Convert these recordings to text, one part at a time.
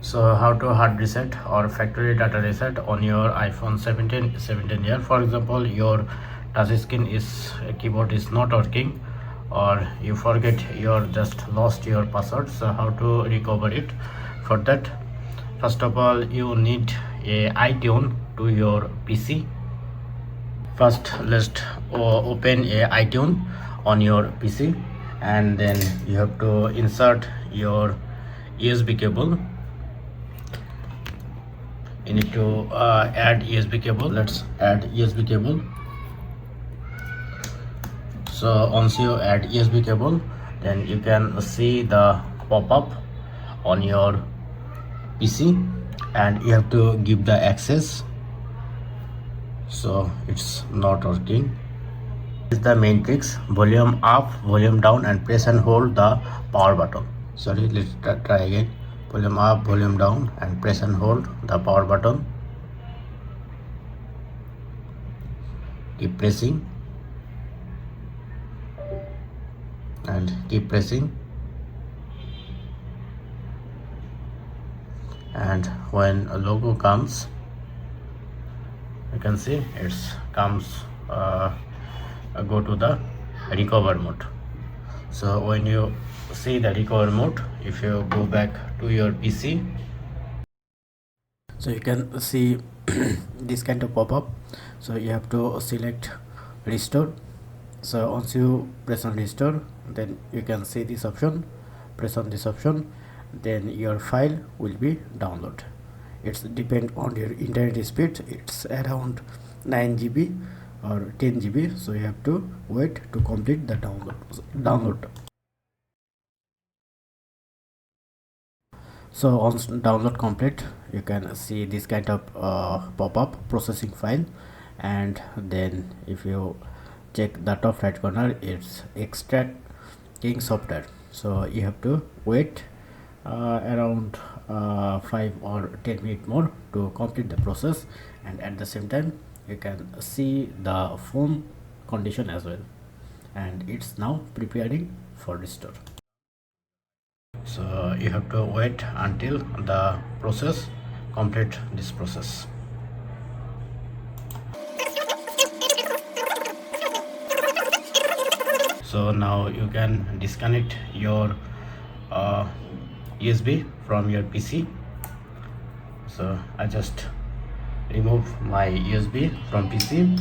So how to hard reset or factory data reset on your iPhone 17 year. For example, your touch screen is keyboard is not working, or you forget your just lost your password. So how to recover it? For that, first of all, you need a iTunes to your PC. First, let's open a iTunes on your PC, and then you have to insert your USB cable. You need to add USB cable. Let's add USB cable. So once you add USB cable, then you can see the pop-up on your PC, and you have to give the access. So it's not working. This is the main tricks: volume up, volume down, and press and hold the power button. Sorry, let's try again. Volume up, volume down, and press and hold the power button. Keep pressing and keep pressing, and when a logo comes, you can see it's comes go to the recover mode. So when you see the recover mode, if you go back to your PC, so you can see this kind of pop-up. So you have to select restore. So once you press on restore, then you can see this option. Press on this option, then your file will be download. It's depend on your internet speed. It's around 9 GB or 10 GB, so you have to wait to complete the download. So once download complete, you can see this kind of pop-up processing file, and then if you check the top right corner, it's extracting software. So you have to wait around 5 or 10 minutes more to complete the process, and at the same time you can see the phone condition as well, and it's now preparing for restore. So you have to wait until the process complete this process. So now you can disconnect your USB from your PC. So I just remove my USB from PC.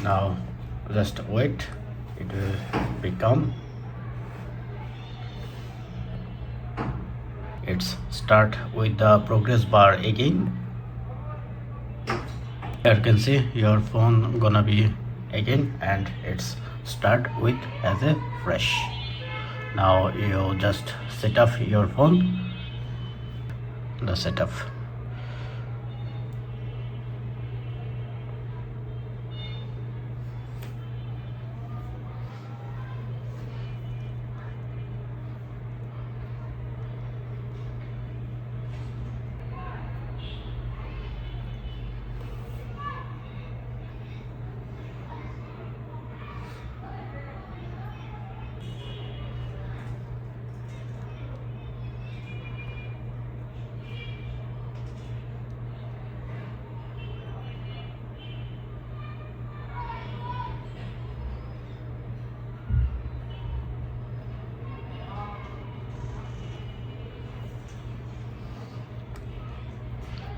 Now just wait, it will become. It's start with the progress bar again. Here you can see your phone gonna be again, and it's start with as a fresh. Now you just set up your phone, the setup.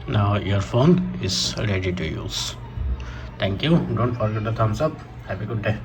Now your phone is ready to use. Thank you. Don't forget the thumbs up. Have a good day.